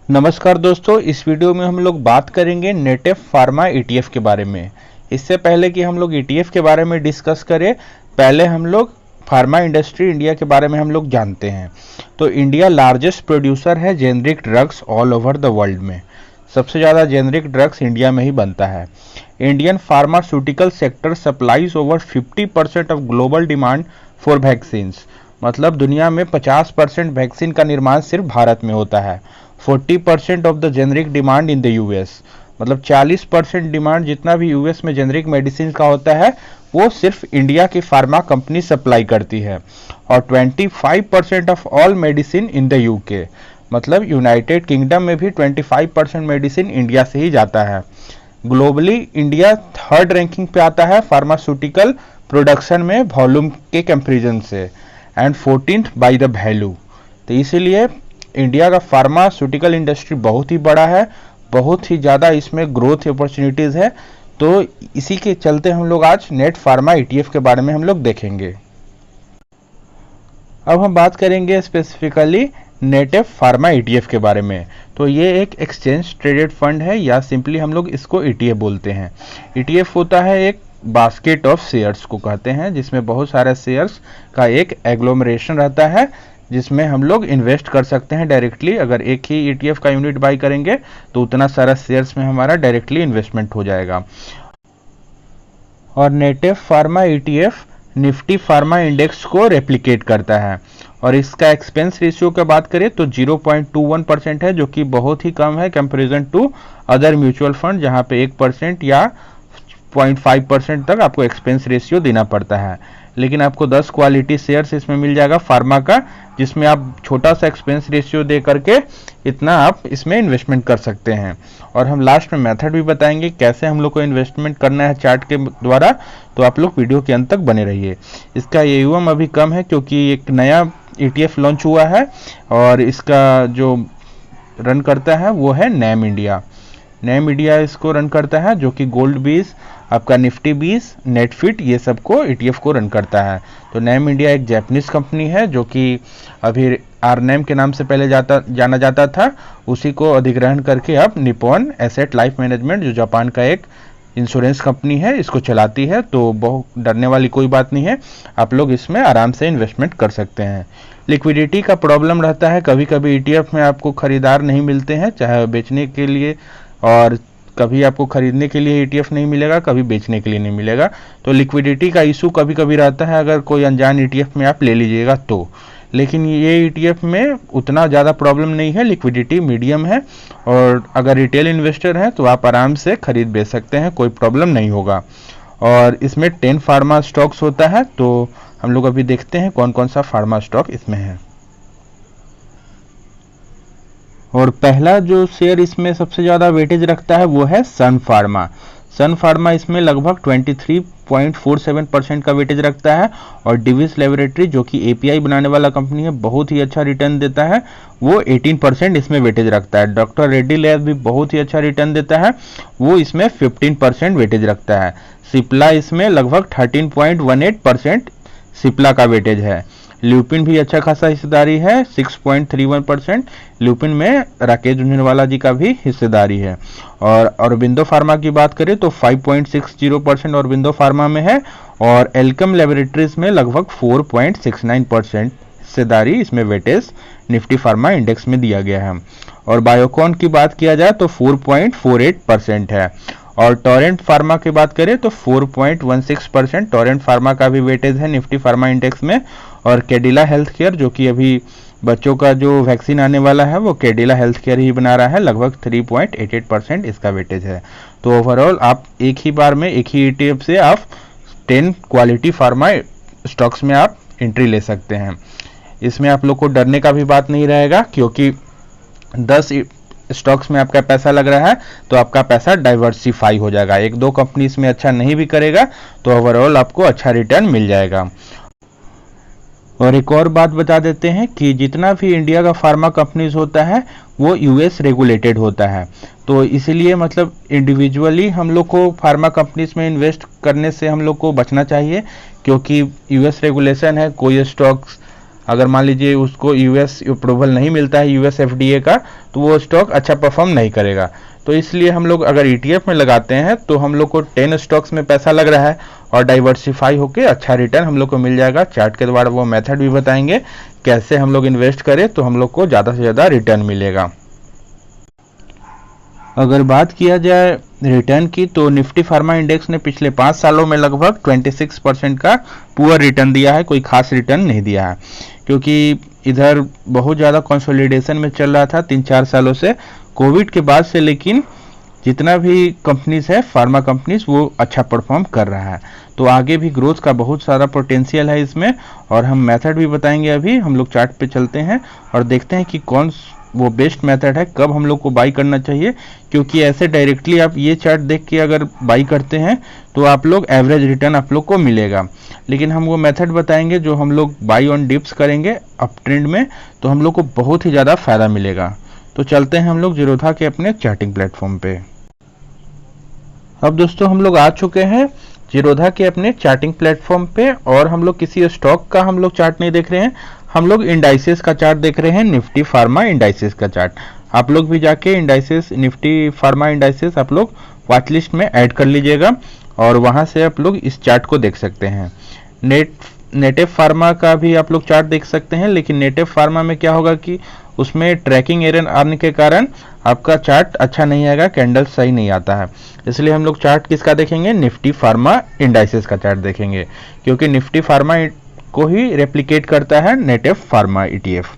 नमस्कार दोस्तों, इस वीडियो में हम लोग बात करेंगे नेटिव फार्मा ईटीएफ के बारे में। इससे पहले कि हम लोग ईटीएफ के बारे में डिस्कस करें, पहले हम लोग फार्मा इंडस्ट्री इंडिया के बारे में हम लोग जानते हैं। तो इंडिया लार्जेस्ट प्रोड्यूसर है generic drugs all over the world में। सबसे ज़्यादा जेनरिक ड्रग्स इंडिया में ही बनता है। Indian pharmaceutical sector supplies over 50% of global demand for vaccines. मतलब दुनिया में 50% वैक्सीन का निर्माण सिर्फ भारत में होता है। 40% of the generic demand in the US. मतलब 40% डिमांड जितना भी यूएस में जेनरिक मेडिसिन का होता है वो सिर्फ इंडिया की फार्मा कंपनी सप्लाई करती है। और 25% of all medicine in the UK. मतलब यूनाइटेड किंगडम में भी 25% मेडिसिन इंडिया से ही जाता है। ग्लोबली इंडिया 3rd रैंकिंग पे आता है फार्मास्यूटिकल प्रोडक्शन में वॉल्यूम के कंपेरिजन से, and 14th by the value. तो इसीलिए इंडिया का फार्मास्यूटिकल इंडस्ट्री बहुत ही बड़ा है, बहुत ही ज़्यादा इसमें ग्रोथ अपॉर्चुनिटीज़ है। तो इसी के चलते हम लोग आज नेट फार्मा ईटीएफ के बारे में हम लोग देखेंगे। अब हम बात करेंगे स्पेसिफिकली नेटिव फार्मा ईटीएफ के बारे में। तो ये एक एक्सचेंज ट्रेडेड फंड है, या सिंपली हम लोग इसको ईटीएफ बोलते हैं। ईटीएफ होता है एक बास्केट ऑफ शेयर्स को कहते हैं, जिसमें बहुत सारे शेयर्स का एक एग्लोमरेशन रहता है, जिसमें हम लोग इन्वेस्ट कर सकते हैं डायरेक्टली। अगर एक ही ईटीएफ का यूनिट बाई करेंगे तो उतना सारा शेयर्स में हमारा डायरेक्टली इन्वेस्टमेंट हो जाएगा। और native pharma ETF Nifty pharma index को रेप्लिकेट करता है। और इसका एक्सपेंस रेशियो की बात करें तो 0.21% है, जो कि बहुत ही कम है comparison to other mutual fund, जहां पे 1% या 0.5% तक आपको एक्सपेंस रेशियो देना पड़ता है। लेकिन आपको 10 क्वालिटी शेयर्स इसमें मिल जाएगा फार्मा का, जिसमें आप छोटा सा एक्सपेंस रेशियो दे करके इतना आप इसमें इन्वेस्टमेंट कर सकते हैं। और हम लास्ट में मेथड भी बताएंगे कैसे हम लोग को इन्वेस्टमेंट करना है चार्ट के द्वारा। तो आप लोग वीडियो के अंत तक बने रहिए। इसका AUM अभी कम है क्योंकि एक नया ETF लॉन्च हुआ है, और इसका जो रन करता है वो है नैम इंडिया। नैम इंडिया इसको रन करता है, जो कि गोल्ड 20, आपका निफ्टी 20, नेटफिट, ये सबको ETF को रन करता है। तो नैम इंडिया एक जापानीज कंपनी है, जो कि अभी आरनैम के नाम से पहले जाना जाता था। उसी को अधिग्रहण करके अब निप्पॉन एसेट लाइफ मैनेजमेंट, जो जापान का एक इंश्योरेंस कंपनी है, इसको चलाती है। तो बहुत डरने वाली कोई बात नहीं है, आप लोग इसमें आराम से इन्वेस्टमेंट कर सकते हैं। लिक्विडिटी का प्रॉब्लम रहता है, कभी कभी ETF में आपको खरीदार नहीं मिलते हैं, चाहे बेचने के लिए, और कभी आपको खरीदने के लिए ETF नहीं मिलेगा, कभी बेचने के लिए नहीं मिलेगा। तो लिक्विडिटी का इशू कभी कभी रहता है अगर कोई अनजान ETF में आप ले लीजिएगा तो। लेकिन ये ETF में उतना ज़्यादा प्रॉब्लम नहीं है, लिक्विडिटी मीडियम है, और अगर रिटेल इन्वेस्टर हैं तो आप आराम से खरीद बेच सकते हैं, कोई प्रॉब्लम नहीं होगा। और इसमें 10 फार्मा स्टॉक्स होता है। तो हम लोग अभी देखते हैं कौन कौन सा फार्मा स्टॉक इसमें है। और पहला जो शेयर इसमें सबसे ज़्यादा वेटेज रखता है वो है सन फार्मा। सन फार्मा इसमें लगभग 23.47% का वेटेज रखता है। और डिविस लेबोरेटरी, जो कि API बनाने वाला कंपनी है, बहुत ही अच्छा रिटर्न देता है, वो 18% इसमें वेटेज रखता है। डॉक्टर रेड्डी लैब भी बहुत ही अच्छा रिटर्न देता है, वो इसमें 15% वेटेज रखता है। सिप्ला इसमें लगभग 13.18% सिप्ला का वेटेज है। ल्यूपिन भी अच्छा खासा हिस्सेदारी है, 6.31%। ल्यूपिन में राकेश झुंझुनवाला जी का भी हिस्सेदारी है। और औरबिंदो फार्मा की बात करें तो 5.60% औरबिंदो फार्मा में है। और एल्केम लेबोरेटरीज में लगभग 4.69% हिस्सेदारी, इसमें वेटेज निफ्टी फार्मा इंडेक्स में दिया गया है। और बायोकॉन की बात किया जाए तो 4.48% है। और टोरेंट फार्मा की बात करें तो 4.16% टोरेंट फार्मा का भी वेटेज है निफ्टी फार्मा इंडेक्स में। और कैडिला हेल्थ केयर, जो कि अभी बच्चों का जो वैक्सीन आने वाला है वो कैडिला हेल्थ केयर ही बना रहा है, लगभग 3.88% इसका वेटेज है। तो ओवरऑल आप एक ही बार में एक ही ETF से आप 10 क्वालिटी फार्मा स्टॉक्स में आप एंट्री ले सकते हैं। इसमें आप लोग को डरने का भी बात नहीं रहेगा, क्योंकि 10 स्टॉक्स में आपका पैसा लग रहा है तो आपका पैसा डाइवर्सिफाई हो जाएगा। एक दो कंपनी इसमें अच्छा नहीं भी करेगा तो ओवरऑल आपको अच्छा रिटर्न मिल जाएगा। और एक और बात बता देते हैं कि जितना भी इंडिया का फार्मा कंपनीज होता है वो US रेगुलेटेड होता है। तो इसीलिए मतलब इंडिविजुअली हम लोग को फार्मा कंपनीज में इन्वेस्ट करने से हम लोग को बचना चाहिए, क्योंकि US रेगुलेशन है, कोई स्टॉक्स अगर मान लीजिए उसको यूएस अप्रूवल नहीं मिलता है यूएस एफडीए का, तो वो स्टॉक अच्छा परफॉर्म नहीं करेगा। तो इसलिए हम लोग अगर ईटीएफ में लगाते हैं तो हम लोग को 10 स्टॉक्स में पैसा लग रहा है और डाइवर्सिफाई होकर अच्छा रिटर्न हम लोग को मिल जाएगा। चार्ट के द्वारा वो मेथड भी बताएंगे कैसे हम लोग इन्वेस्ट करें तो हम लोग को ज़्यादा से ज़्यादा रिटर्न मिलेगा। अगर बात किया जाए रिटर्न की, तो निफ्टी फार्मा इंडेक्स ने पिछले 5 सालों में लगभग 26% का पुअर रिटर्न दिया है, कोई खास रिटर्न नहीं दिया है, क्योंकि इधर बहुत ज़्यादा कंसोलिडेशन में चल रहा था 3-4 सालों से कोविड के बाद से। लेकिन जितना भी कंपनीज है फार्मा कंपनीज, वो अच्छा परफॉर्म कर रहा है। तो आगे भी ग्रोथ का बहुत सारा पोटेंशियल है इसमें, और हम मेथड भी बताएंगे। अभी हम लोग चार्ट पे चलते हैं और देखते हैं कि कौन वो बेस्ट मेथड है, कब हम लोग को बाई करना चाहिए। क्योंकि ऐसे डायरेक्टली आप ये चार्ट देख के अगर बाई करते हैं तो आप लोग एवरेज रिटर्न आप लोग को मिलेगा। लेकिन हम वो मेथड बताएंगे जो हम लोग बाई ऑन डिप्स करेंगे अप ट्रेंड में, तो हम लोग को बहुत ही ज़्यादा फायदा मिलेगा। तो चलते हैं हम लोग जीरोधा के अपने चार्टिंग प्लेटफॉर्म पे। अब दोस्तों हम लोग आ चुके हैं जीरोधा के अपने चार्टिंग प्लेटफॉर्म पे, और हम लोग किसी स्टॉक का हम लोग चार्ट नहीं देख रहे हैं, हम लोग इंडाइसेस का चार्ट देख रहे हैं, निफ्टी फार्मा इंडाइसेस का चार्ट। आप लोग भी जाके इंडाइसेस, निफ्टी फार्मा इंडाइसेस आप लोग वॉच लिस्ट में ऐड कर लीजिएगा और वहां से आप लोग इस चार्ट को देख सकते हैं। नेटिव फार्मा का भी आप लोग चार्ट देख सकते हैं, लेकिन नेटिव फार्मा में क्या होगा कि उसमें ट्रैकिंग एरर आने के कारण आपका चार्ट अच्छा नहीं आएगा, कैंडल सही नहीं आता है। इसलिए हम लोग चार्ट किसका देखेंगे, निफ्टी फार्मा इंडाइसेस का चार्ट देखेंगे, क्योंकि निफ्टी फार्मा को ही रेप्लिकेट करता है नेटिव फार्मा ईटीएफ।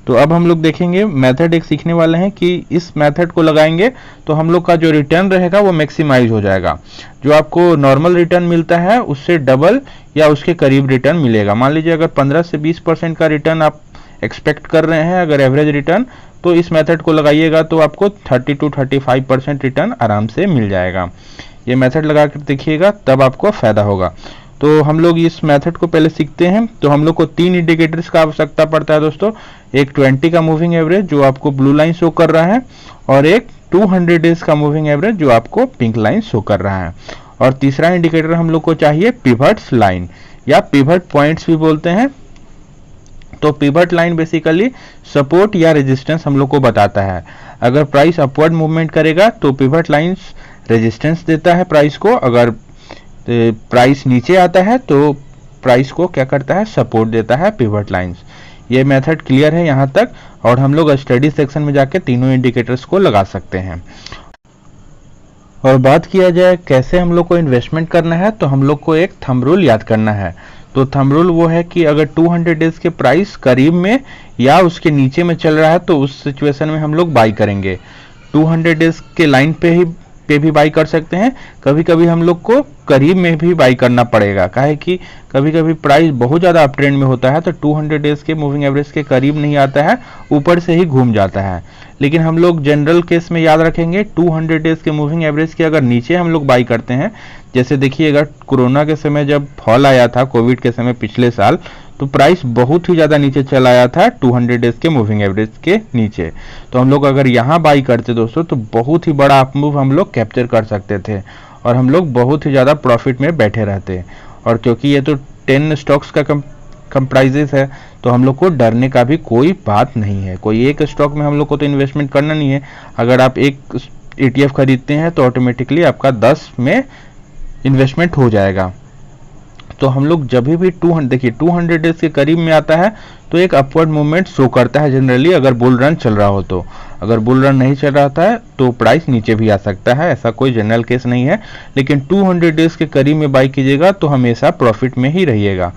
तो अब हम लोग देखेंगे मेथड एक सीखने वाले हैं कि इस मेथड को लगाएंगे तो हम लोग का जो रिटर्न रहेगा वो मैक्सिमाइज हो जाएगा। जो आपको नॉर्मल रिटर्न मिलता है उससे डबल या उसके करीब रिटर्न मिलेगा। मान लीजिए अगर 15 से 20% का रिटर्न आप एक्सपेक्ट कर रहे हैं अगर एवरेज रिटर्न, तो इस मेथड को लगाइएगा तो आपको 30 to 35% रिटर्न आराम से मिल जाएगा। ये मेथड लगा कर देखिएगा तब आपको फायदा होगा। तो हम लोग इस मेथड को पहले सीखते हैं। तो हम लोग को 3 इंडिकेटर्स का आवश्यकता पड़ता है दोस्तों। एक 20 का मूविंग एवरेज जो आपको ब्लू लाइन शो कर रहा है, और एक 200 डेज का मूविंग एवरेज जो आपको पिंक लाइन शो कर रहा है, और तीसरा इंडिकेटर हम लोग को चाहिए पिवट्स लाइन या पिवट पॉइंट्स भी बोलते हैं। तो पिवट लाइन बेसिकली सपोर्ट या रेजिस्टेंस हम लोग को बताता है। अगर प्राइस अपवर्ड मूवमेंट करेगा तो पिवट लाइंस रेजिस्टेंस देता है प्राइस को, अगर प्राइस नीचे आता है तो प्राइस को क्या करता है, सपोर्ट देता है पिवट लाइंस। ये मेथड क्लियर है यहाँ तक, और हम लोग स्टडी सेक्शन में जाके तीनों इंडिकेटर्स को लगा सकते हैं। और बात किया जाए कैसे हम लोग को इन्वेस्टमेंट करना है, तो हम लोग को एक थंब रूल याद करना है। तो थंब रूल वो है कि अगर 200 डेज के प्राइस करीब में या उसके नीचे में चल रहा है तो उस सिचुएशन में हम लोग बाई करेंगे। 200 डेज के लाइन पे भी बाई कर सकते हैं। कभी कभी हम लोग को करीब में भी बाई करना पड़ेगा, काहे कि कभी कभी प्राइस बहुत ज़्यादा अप ट्रेंड में होता है तो 200 डेज के मूविंग एवरेज के करीब नहीं आता है, ऊपर से ही घूम जाता है। लेकिन हम लोग जनरल केस में याद रखेंगे 200 डेज के मूविंग एवरेज के अगर नीचे हम लोग बाई करते हैं, जैसे देखिएगा कोरोना के समय जब फॉल आया था, कोविड के समय पिछले साल, तो प्राइस बहुत ही ज़्यादा नीचे चला आया था 200 डेज के मूविंग एवरेज के नीचे। तो हम लोग अगर यहाँ बाई करते दोस्तों तो बहुत ही बड़ा अप मूव हम लोग कैप्चर कर सकते थे और हम लोग बहुत ही ज़्यादा प्रॉफिट में बैठे रहते। और क्योंकि ये तो 10 स्टॉक्स का कंप्राइजेस है तो हम लोग को डरने का भी कोई बात नहीं है। कोई एक स्टॉक में हम लोग को तो इन्वेस्टमेंट करना नहीं है। अगर आप एक ETF खरीदते हैं तो ऑटोमेटिकली आपका 10 में इन्वेस्टमेंट हो जाएगा। तो हम लोग जब भी 200 डेज के करीब में आता है तो एक अपवर्ड मूवमेंट शो करता है जनरली, अगर बुल रन चल रहा हो तो। अगर बुल रन नहीं चल रहा था तो प्राइस नीचे भी आ सकता है, ऐसा कोई जनरल केस नहीं है। लेकिन 200 डेज के करीब में बाई कीजिएगा तो हमेशा प्रॉफिट में ही रहिएगा,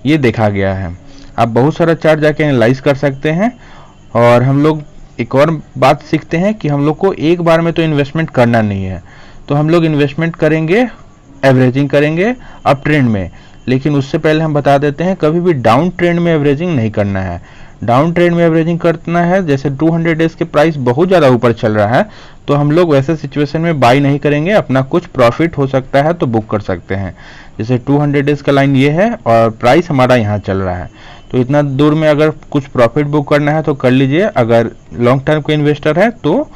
ये देखा गया है। आप बहुत सारा चार्ट जाके एनालाइज कर सकते हैं। और हम लोग एक और बात सीखते हैं कि हम लोग को एक बार में तो इन्वेस्टमेंट करना नहीं है, तो हम लोग इन्वेस्टमेंट करेंगे, एवरेजिंग करेंगे अप ट्रेंड में। लेकिन उससे पहले हम बता देते हैं कभी भी डाउन ट्रेंड में एवरेजिंग नहीं करना है। डाउन ट्रेंड में एवरेजिंग करना है, जैसे 200 डेज के प्राइस बहुत ज़्यादा ऊपर चल रहा है तो हम लोग वैसे सिचुएशन में बाई नहीं करेंगे, अपना कुछ प्रॉफिट हो सकता है तो बुक कर सकते हैं। जैसे 200 डेज का लाइन ये है और प्राइस हमारा यहाँ चल रहा है, तो इतना दूर में अगर कुछ प्रॉफिट बुक करना है तो कर लीजिए। अगर लॉन्ग टर्म के इन्वेस्टर है तो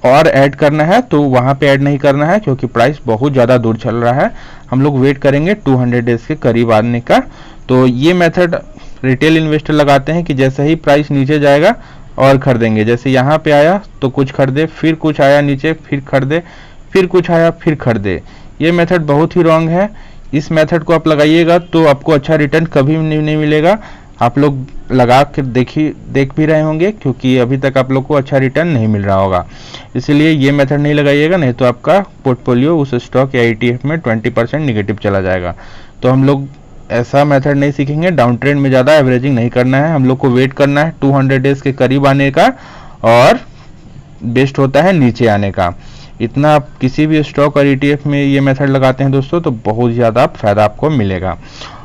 और ऐड करना है तो वहाँ पे ऐड नहीं करना है, क्योंकि प्राइस बहुत ज़्यादा दूर चल रहा है। हम लोग वेट करेंगे 200 डेज के करीब आने का। तो ये मेथड रिटेल इन्वेस्टर लगाते हैं कि जैसे ही प्राइस नीचे जाएगा और खरीदेंगे। जैसे यहाँ पे आया तो कुछ खरीदे, फिर कुछ आया नीचे फिर खरीदे, फिर कुछ आया फिर खरीदे। ये मेथड बहुत ही रॉन्ग है। इस मेथड को आप लगाइएगा तो आपको अच्छा रिटर्न कभी नहीं मिलेगा। आप लोग लगा के देख भी रहे होंगे, क्योंकि अभी तक आप लोग को अच्छा रिटर्न नहीं मिल रहा होगा। इसीलिए ये मेथड नहीं लगाइएगा, नहीं तो आपका पोर्टफोलियो उस स्टॉक या ETF में 20% निगेटिव चला जाएगा। तो हम लोग ऐसा मेथड नहीं सीखेंगे। डाउन ट्रेंड में ज़्यादा एवरेजिंग नहीं करना है, हम लोग को वेट करना है 200 डेज के करीब आने का, और बेस्ट होता है नीचे आने का। इतना आप किसी भी स्टॉक और ETF में ये मेथड लगाते हैं दोस्तों तो बहुत ज़्यादा फायदा आपको मिलेगा।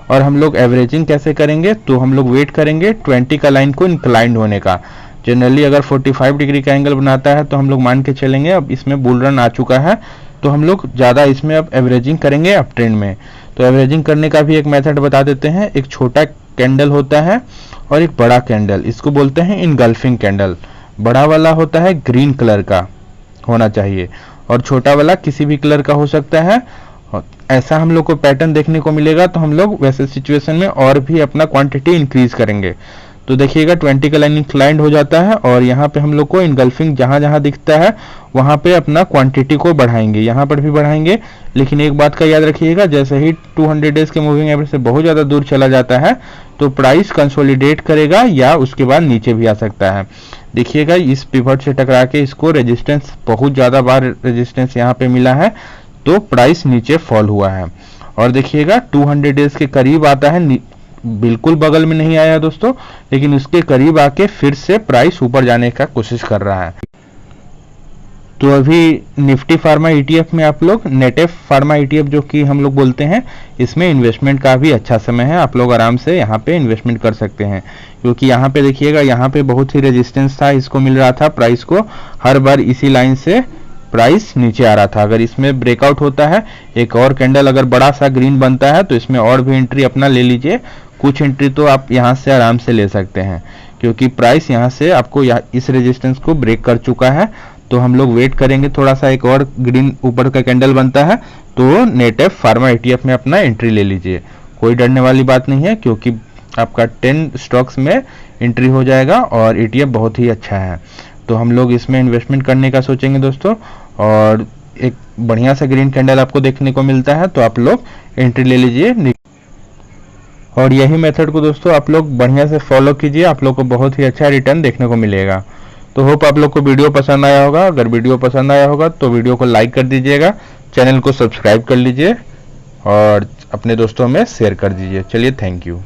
और हम लोग एवरेजिंग कैसे करेंगे, तो हम लोग वेट करेंगे 20 का लाइन को इंक्लाइंड होने का। जनरली अगर 45 डिग्री का एंगल बनाता है तो हम लोग मान के चलेंगे अब इसमें बुल रन आ चुका है, तो हम लोग ज़्यादा इसमें अब एवरेजिंग करेंगे अप ट्रेंड में। तो एवरेजिंग करने का भी एक मेथड बता देते हैं। एक छोटा कैंडल होता है और एक बड़ा कैंडल, इसको बोलते हैं इनगल्फिंग कैंडल। बड़ा वाला होता है ग्रीन कलर का होना चाहिए और छोटा वाला किसी भी कलर का हो सकता है। ऐसा हम लोग को पैटर्न देखने को मिलेगा, तो हम लोग वैसे सिचुएशन में और भी अपना क्वांटिटी इंक्रीज करेंगे। तो देखिएगा 20 का लाइन इंक्लाइंड हो जाता है और यहाँ पे हम लोग को इनगल्फिंग जहां जहां दिखता है वहां पे अपना क्वांटिटी को बढ़ाएंगे, यहाँ पर भी बढ़ाएंगे। लेकिन एक बात का याद रखिएगा, जैसे ही 200 डेज के मूविंग एवरेज से बहुत ज़्यादा दूर चला जाता है तो प्राइस कंसोलिडेट करेगा या उसके बाद नीचे भी आ सकता है। देखिएगा इस पिवट से टकरा के इसको रेजिस्टेंस, बहुत ज़्यादा बार रेजिस्टेंस यहाँ पे मिला है, तो प्राइस नीचे फॉल हुआ है। और देखिएगा 200 डेज के करीब आता है, बिल्कुल बगल में नहीं आया दोस्तों, लेकिन उसके करीब आके फिर से प्राइस ऊपर जाने का कोशिश कर रहा है। तो अभी निफ्टी फार्मा ETF में आप लोग नेटेफ फार्मा ETF जो कि हम लोग बोलते हैं, इसमें इन्वेस्टमेंट का भी अच्छा समय है। आप लोग आराम से यहाँ पे इन्वेस्टमेंट कर सकते हैं, क्योंकि यहाँ पे देखिएगा यहाँ पे बहुत ही रेजिस्टेंस था, इसको मिल रहा था प्राइस को। हर बार इसी लाइन से प्राइस नीचे आ रहा था। अगर इसमें ब्रेकआउट होता है, एक और कैंडल अगर बड़ा सा ग्रीन बनता है, तो इसमें और भी एंट्री अपना ले लीजिए। कुछ एंट्री तो आप यहाँ से आराम से ले सकते हैं, क्योंकि प्राइस यहाँ से आपको इस रेजिस्टेंस को ब्रेक कर चुका है। तो हम लोग वेट करेंगे थोड़ा सा, एक और ग्रीन ऊपर का कैंडल बनता है तो नेटेफ फार्मा ETF में अपना एंट्री ले लीजिए। कोई डरने वाली बात नहीं है, क्योंकि आपका 10 स्टॉक्स में एंट्री हो जाएगा और ETF बहुत ही अच्छा है। तो हम लोग इसमें इन्वेस्टमेंट करने का सोचेंगे दोस्तों, और एक बढ़िया सा ग्रीन कैंडल आपको देखने को मिलता है तो आप लोग एंट्री ले लीजिए। और यही मेथड को दोस्तों आप लोग बढ़िया से फॉलो कीजिए, आप लोग को बहुत ही अच्छा रिटर्न देखने को मिलेगा। तो होप आप लोग को वीडियो पसंद आया होगा। अगर वीडियो पसंद आया होगा तो वीडियो को लाइक कर दीजिएगा, चैनल को सब्सक्राइब कर लीजिए और अपने दोस्तों में शेयर कर दीजिए। चलिए, थैंक यू।